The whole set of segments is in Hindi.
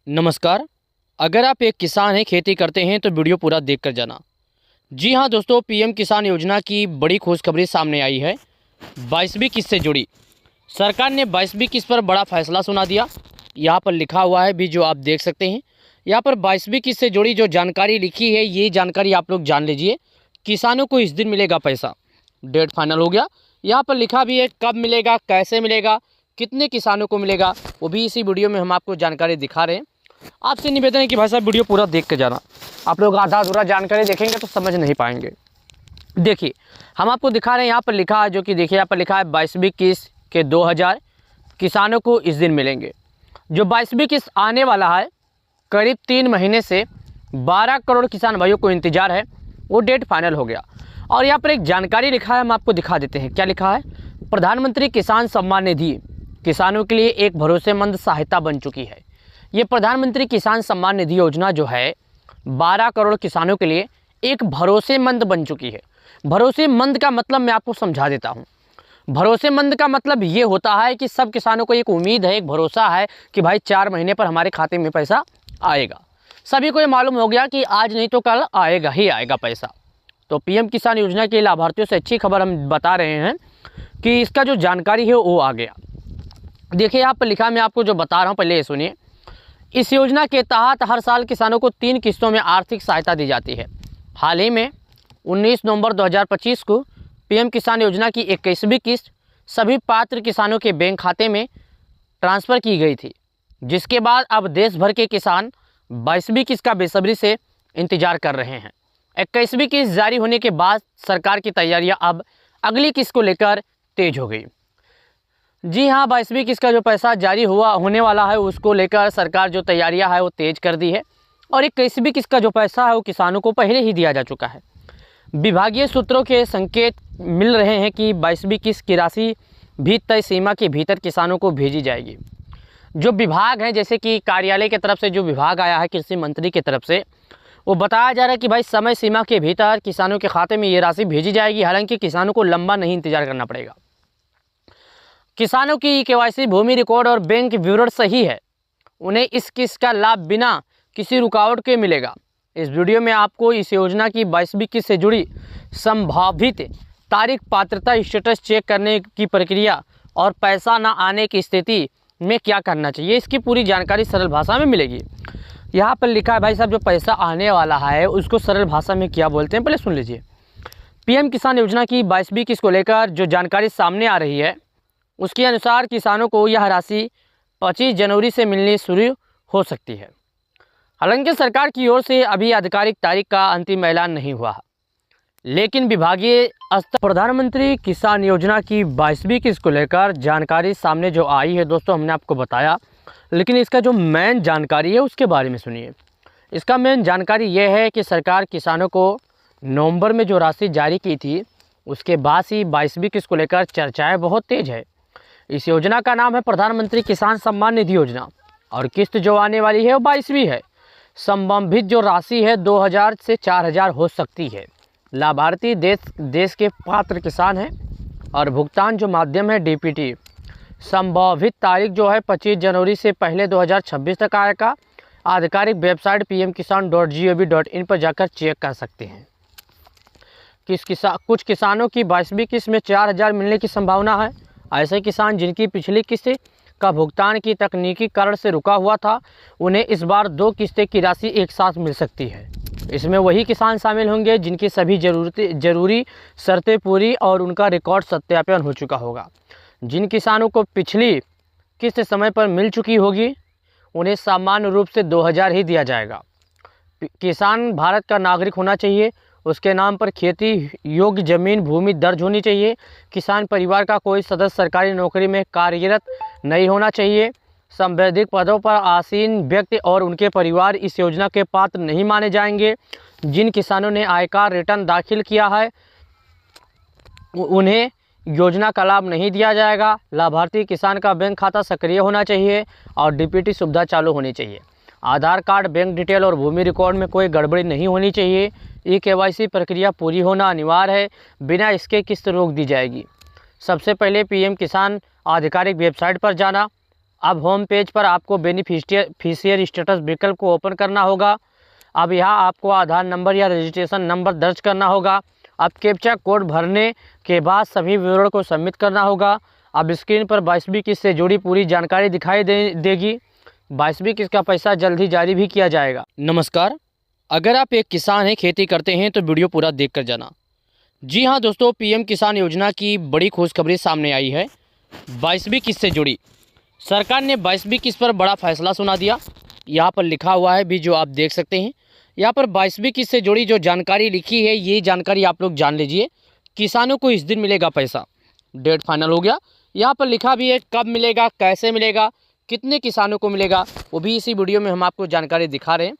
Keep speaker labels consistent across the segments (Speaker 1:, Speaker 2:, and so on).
Speaker 1: नमस्कार। अगर आप एक किसान हैं, खेती करते हैं तो वीडियो पूरा देख कर जाना। जी हाँ दोस्तों, पीएम किसान योजना की बड़ी खुशखबरी सामने आई है। 22वीं किस्त से जुड़ी सरकार ने 22वीं किस्त पर बड़ा फैसला सुना दिया। यहाँ पर लिखा हुआ है भी, जो आप देख सकते हैं। यहाँ पर 22वीं किस्त से जुड़ी जो जानकारी लिखी है, ये जानकारी आप लोग जान लीजिए। किसानों को इस दिन मिलेगा पैसा, डेट फाइनल हो गया। यहाँ पर लिखा भी है कब मिलेगा, कैसे मिलेगा, कितने किसानों को मिलेगा, वो भी इसी वीडियो में हम आपको जानकारी दिखा रहे हैं। आपसे निवेदन है कि भाई साहब वीडियो पूरा देख के जाना। आप लोग आधा अधूरा जानकारी देखेंगे तो समझ नहीं पाएंगे। देखिए, हम आपको दिखा रहे हैं, यहाँ पर लिखा है, जो कि देखिए यहाँ पर लिखा है 22वीं किस्त के 2000 किसानों को इस दिन मिलेंगे। जो 22वीं किस्त आने वाला है, करीब 3 महीने से 12 करोड़ किसान भाइयों को इंतजार है, वो डेट फाइनल हो गया। और यहाँ पर एक जानकारी लिखा है, हम आपको दिखा देते हैं। क्या लिखा है? प्रधानमंत्री किसान सम्मान निधि किसानों के लिए एक भरोसेमंद सहायता बन चुकी है। ये प्रधानमंत्री किसान सम्मान निधि योजना जो है 12 करोड़ किसानों के लिए एक भरोसेमंद बन चुकी है। भरोसेमंद का मतलब मैं आपको समझा देता हूँ। भरोसेमंद का मतलब ये होता है कि सब किसानों को एक उम्मीद है, एक भरोसा है कि भाई 4 महीने पर हमारे खाते में पैसा आएगा। सभी को ये मालूम हो गया कि आज नहीं तो कल आएगा ही आएगा पैसा। तो पीएम किसान योजना के लाभार्थियों से अच्छी खबर हम बता रहे हैं कि इसका जो जानकारी है वो आ गया। देखिए यहाँ पर लिखा, मैं आपको जो बता रहा हूँ पहले ये सुनिए। इस योजना के तहत हर साल किसानों को 3 किस्तों में आर्थिक सहायता दी जाती है। हाल ही में 19 नवंबर 2025 को पीएम किसान योजना की 21वीं किस्त सभी पात्र किसानों के बैंक खाते में ट्रांसफ़र की गई थी, जिसके बाद अब देश भर के किसान 22वीं किस्त का बेसब्री से इंतजार कर रहे हैं। 21वीं किस्त जारी होने के बाद सरकार की तैयारियां अब अगली किस्त को लेकर तेज हो गई। जी हाँ, 22वीं किस्त का जो पैसा जारी होने वाला है, उसको लेकर सरकार जो तैयारियां है वो तेज कर दी है। और 21वीं किस्त का जो पैसा है वो किसानों को पहले ही दिया जा चुका है। विभागीय सूत्रों के संकेत मिल रहे हैं कि 22वीं किस्त की राशि भी तय सीमा के भीतर किसानों को भेजी जाएगी। जो विभाग है, जैसे कि कार्यालय की तरफ से जो विभाग आया है कृषि मंत्री की तरफ से, वो बताया जा रहा है कि भाई समय सीमा के भीतर किसानों के खाते में ये राशि भेजी जाएगी। हालांकि किसानों को लंबा नहीं इंतजार करना पड़ेगा। किसानों की केवाईसी, भूमि रिकॉर्ड और बैंक विवरण सही है, उन्हें इस किस्त का लाभ बिना किसी रुकावट के मिलेगा। इस वीडियो में आपको इस योजना की 22वीं किस्त से जुड़ी संभावित तारीख, पात्रता स्टेटस चेक करने की प्रक्रिया और पैसा न आने की स्थिति में क्या करना चाहिए, इसकी पूरी जानकारी सरल भाषा में मिलेगी। यहाँ पर लिखा है भाई साहब, जो पैसा आने वाला है उसको सरल भाषा में क्या बोलते हैं, पहले सुन लीजिए। पीएम किसान योजना की 22वीं किस्त को लेकर जो जानकारी सामने आ रही है, उसके अनुसार किसानों को यह राशि 25 जनवरी से मिलनी शुरू हो सकती है। हालांकि सरकार की ओर से अभी आधिकारिक तारीख का अंतिम ऐलान नहीं हुआ है, लेकिन विभागीय स्तर प्रधानमंत्री किसान योजना की 22वीं किस्त को लेकर जानकारी सामने जो आई है दोस्तों, हमने आपको बताया। लेकिन इसका जो मेन जानकारी है उसके बारे में सुनिए। इसका मेन जानकारी ये है कि सरकार किसानों को नवंबर में जो राशि जारी की थी, उसके बाद ही 22वीं किस्त को लेकर चर्चाएँ बहुत तेज है। इस योजना का नाम है प्रधानमंत्री किसान सम्मान निधि योजना, और किस्त जो आने वाली है वो 22वीं है। संबंधित जो राशि है 2000 से 4000 हो सकती है। लाभार्थी देश के पात्र किसान हैं और भुगतान जो माध्यम है डीपीटी। संभावित तारीख जो है 25 जनवरी से पहले 2026 तक आएगा। आधिकारिक वेबसाइट pmkisan.gov.in पर जाकर चेक कर सकते हैं। कुछ किसानों की 22वीं किस्त में 4000 मिलने की संभावना है। ऐसे किसान जिनकी पिछली किस्त का भुगतान की तकनीकी कारण से रुका हुआ था, उन्हें इस बार 2 किस्तें की राशि एक साथ मिल सकती है। इसमें वही किसान शामिल होंगे जिनकी सभी जरूरी शर्तें पूरी और उनका रिकॉर्ड सत्यापन हो चुका होगा। जिन किसानों को पिछली किस्त समय पर मिल चुकी होगी, उन्हें सामान्य रूप से 2000 ही दिया जाएगा। किसान भारत का नागरिक होना चाहिए, उसके नाम पर खेती योग्य जमीन भूमि दर्ज होनी चाहिए। किसान परिवार का कोई सदस्य सरकारी नौकरी में कार्यरत नहीं होना चाहिए। संवैधानिक पदों पर आसीन व्यक्ति और उनके परिवार इस योजना के पात्र नहीं माने जाएंगे। जिन किसानों ने आयकर रिटर्न दाखिल किया है, उन्हें योजना का लाभ नहीं दिया जाएगा। लाभार्थी किसान का बैंक खाता सक्रिय होना चाहिए और डीपीटी सुविधा चालू होनी चाहिए। आधार कार्ड, बैंक डिटेल और भूमि रिकॉर्ड में कोई गड़बड़ी नहीं होनी चाहिए। केवाईसी प्रक्रिया पूरी होना अनिवार्य है, बिना इसके किस्त रोक दी जाएगी। सबसे पहले पीएम किसान आधिकारिक वेबसाइट पर जाना, अब होम पेज पर आपको बेनिफिशियरी स्टेटस विकल्प को ओपन करना होगा। अब यहाँ आपको आधार नंबर या रजिस्ट्रेशन नंबर दर्ज करना होगा। अब कैप्चा कोड भरने के बाद सभी विवरण को सबमिट करना होगा। अब स्क्रीन पर 22वीं किस्त से जुड़ी पूरी जानकारी दिखाई देगी। 22वीं किस्त का पैसा जल्द ही जारी भी किया जाएगा। नमस्कार, अगर आप एक किसान हैं, खेती करते हैं तो वीडियो पूरा देख कर जाना। जी हाँ दोस्तों, पीएम किसान योजना की बड़ी खुशखबरी सामने आई है। 22वीं किस्त से जुड़ी सरकार ने 22वीं किस्त पर बड़ा फैसला सुना दिया। यहाँ पर लिखा हुआ है भी, जो आप देख सकते हैं। यहाँ पर 22वीं किस्त से जुड़ी जो जानकारी लिखी है, ये जानकारी आप लोग जान लीजिए। किसानों को इस दिन मिलेगा पैसा, डेट फाइनल हो गया। यहाँ पर लिखा भी है कब मिलेगा, कैसे मिलेगा, कितने किसानों को मिलेगा, वो भी इसी वीडियो में हम आपको जानकारी दिखा रहे हैं।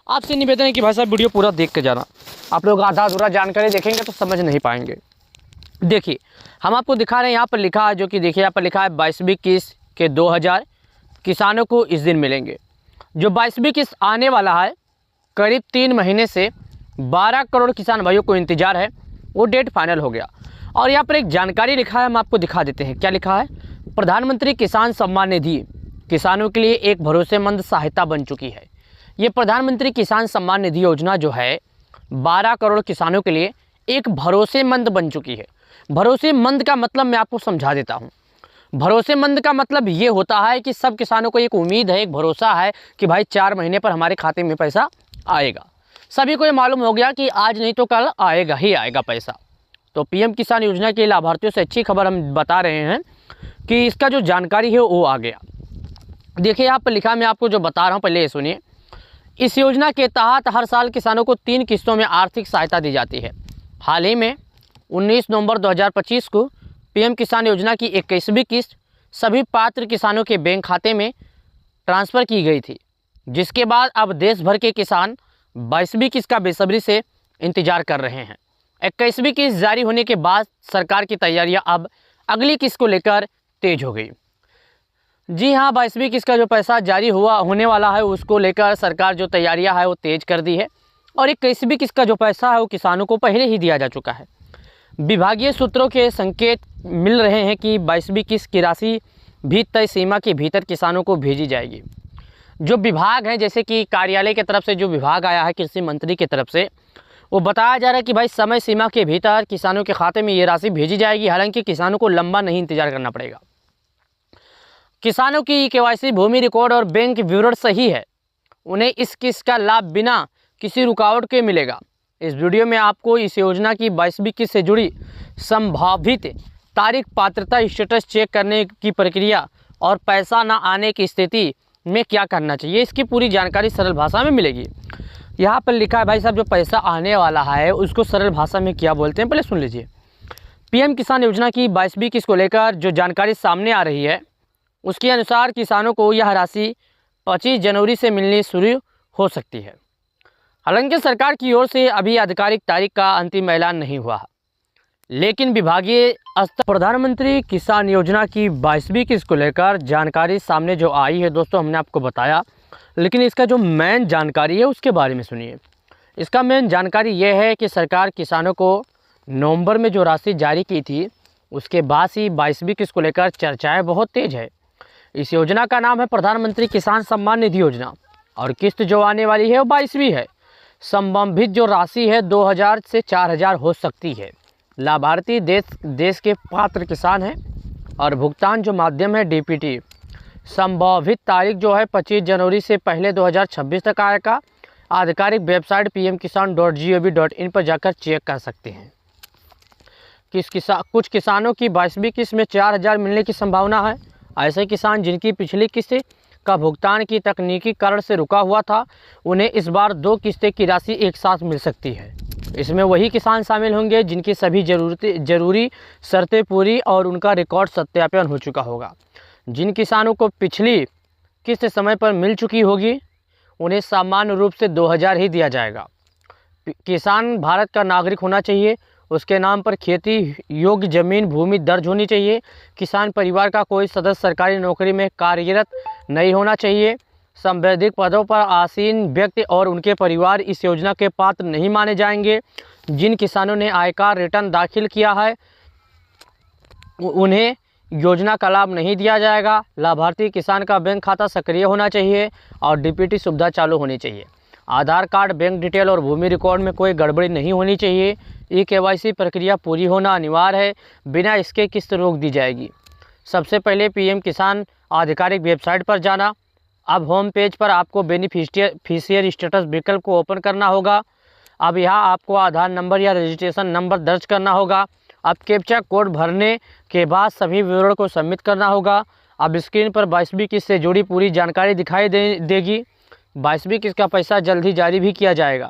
Speaker 1: आपसे निवेदन है कि भाई साहब वीडियो पूरा देख के जाना। आप लोग आधा अधूरा जानकारी देखेंगे तो समझ नहीं पाएंगे। देखिए, हम आपको दिखा रहे हैं, यहाँ पर लिखा है, जो कि देखिए यहाँ पर लिखा है 22वीं किस्त के 2000 किसानों को इस दिन मिलेंगे। जो 22वीं किस्त आने वाला है, करीब 3 महीने से 12 करोड़ किसान भाइयों को इंतजार है, वो डेट फाइनल हो गया। और यहाँ पर एक जानकारी लिखा है, हम आपको दिखा देते हैं। क्या लिखा है? प्रधानमंत्री किसान सम्मान निधि किसानों के लिए एक भरोसेमंद सहायता बन चुकी है। ये प्रधानमंत्री किसान सम्मान निधि योजना जो है 12 करोड़ किसानों के लिए एक भरोसेमंद बन चुकी है। भरोसेमंद का मतलब मैं आपको समझा देता हूँ। भरोसेमंद का मतलब ये होता है कि सब किसानों को एक उम्मीद है, एक भरोसा है कि भाई 4 महीने पर हमारे खाते में पैसा आएगा। सभी को ये मालूम हो गया कि आज नहीं तो कल आएगा ही आएगा पैसा। तो पीएम किसान योजना के लाभार्थियों से अच्छी खबर हम बता रहे हैं कि इसका जो जानकारी है वो आ गया। देखिए यहाँ पर लिखा, मैं आपको जो बता रहा हूँ पहले ये सुनिए। इस योजना के तहत हर साल किसानों को 3 किस्तों में आर्थिक सहायता दी जाती है। हाल ही में 19 नवंबर 2025 को पीएम किसान योजना की 21वीं किस्त सभी पात्र किसानों के बैंक खाते में ट्रांसफ़र की गई थी, जिसके बाद अब देश भर के किसान 22वीं किस्त का बेसब्री से इंतजार कर रहे हैं। 21वीं किस्त जारी होने के बाद सरकार की तैयारियां अब अगली किस्त को लेकर तेज हो गई। जी हाँ, 22वीं किस्त का जो पैसा जारी होने वाला है, उसको लेकर सरकार जो तैयारियां है वो तेज कर दी है। और 21वीं किस्त का जो पैसा है वो किसानों को पहले ही दिया जा चुका है। विभागीय सूत्रों के संकेत मिल रहे हैं कि 22वीं किस्त की राशि भी तय सीमा के भीतर किसानों को भेजी जाएगी। जो विभाग हैं, जैसे कि कार्यालय की तरफ से जो विभाग आया है कृषि मंत्री की तरफ से, वो बताया जा रहा है कि भाई समय सीमा के भीतर किसानों के खाते में ये राशि भेजी जाएगी। हालांकि किसानों को लंबा नहीं इंतजार करना पड़ेगा। किसानों की केवाईसी, भूमि रिकॉर्ड और बैंक विवरण सही है, उन्हें इस किस्त का लाभ बिना किसी रुकावट के मिलेगा। इस वीडियो में आपको इस योजना की 22वीं किस्त से जुड़ी संभावित तारीख, पात्रता स्टेटस चेक करने की प्रक्रिया और पैसा न आने की स्थिति में क्या करना चाहिए, इसकी पूरी जानकारी सरल भाषा में मिलेगी। यहाँ पर लिखा है भाई साहब, जो पैसा आने वाला है उसको सरल भाषा में क्या बोलते हैं, पहले सुन लीजिए। पीएम किसान योजना की 22वीं किस्त को लेकर जो जानकारी सामने आ रही है, उसके अनुसार किसानों को यह राशि 25 जनवरी से मिलनी शुरू हो सकती है। हालांकि सरकार की ओर से अभी आधिकारिक तारीख का अंतिम ऐलान नहीं हुआ है, लेकिन विभागीय स्तर प्रधानमंत्री किसान योजना की 22वीं किस्त को लेकर जानकारी सामने जो आई है दोस्तों, हमने आपको बताया। लेकिन इसका जो मेन जानकारी है उसके बारे में सुनिए। इसका मेन जानकारी ये है कि सरकार किसानों को नवंबर में जो राशि जारी की थी, उसके बाद ही 22वीं किस्त को लेकर चर्चाएँ बहुत तेज है। इस योजना का नाम है प्रधानमंत्री किसान सम्मान निधि योजना, और किस्त जो आने वाली है वो 22वीं है। संबंधित जो राशि है 2000 से 4000 हो सकती है। लाभार्थी देश के पात्र किसान हैं और भुगतान जो माध्यम है डीपीटी। संभावित तारीख जो है 25 जनवरी से पहले 2026 तक आएगा। आधिकारिक वेबसाइट pmkisan.gov.in पर जाकर चेक कर सकते हैं। कुछ किसानों की 22वीं किस्त में 4000 मिलने की संभावना है। ऐसे किसान जिनकी पिछली किस्त का भुगतान की तकनीकी कारण से रुका हुआ था, उन्हें इस बार 2 किस्तें की राशि एक साथ मिल सकती है। इसमें वही किसान शामिल होंगे जिनकी सभी जरूरी शर्तें पूरी और उनका रिकॉर्ड सत्यापन हो चुका होगा। जिन किसानों को पिछली किस्त समय पर मिल चुकी होगी, उन्हें सामान्य रूप से 2000 ही दिया जाएगा। किसान भारत का नागरिक होना चाहिए, उसके नाम पर खेती योग्य जमीन भूमि दर्ज होनी चाहिए। किसान परिवार का कोई सदस्य सरकारी नौकरी में कार्यरत नहीं होना चाहिए। संवैधानिक पदों पर आसीन व्यक्ति और उनके परिवार इस योजना के पात्र नहीं माने जाएंगे। जिन किसानों ने आयकर रिटर्न दाखिल किया है, उन्हें योजना का लाभ नहीं दिया जाएगा। लाभार्थी किसान का बैंक खाता सक्रिय होना चाहिए और डीपीटी सुविधा चालू होनी चाहिए। आधार कार्ड, बैंक डिटेल और भूमि रिकॉर्ड में कोई गड़बड़ी नहीं होनी चाहिए। ई-केवाईसी प्रक्रिया पूरी होना अनिवार्य है, बिना इसके किस्त रोक दी जाएगी। सबसे पहले पीएम किसान आधिकारिक वेबसाइट पर जाना। अब होम पेज पर आपको बेनिफिशियरी स्टेटस विकल्प को ओपन करना होगा। अब यहाँ आपको आधार नंबर या रजिस्ट्रेशन नंबर दर्ज करना होगा। अब कैप्चा कोड भरने के बाद सभी विवरण को सबमिट करना होगा। अब स्क्रीन पर 22वीं किस्त से जुड़ी पूरी जानकारी दिखाई देगी। 22वीं किस्त का पैसा जल्द ही जारी भी किया जाएगा।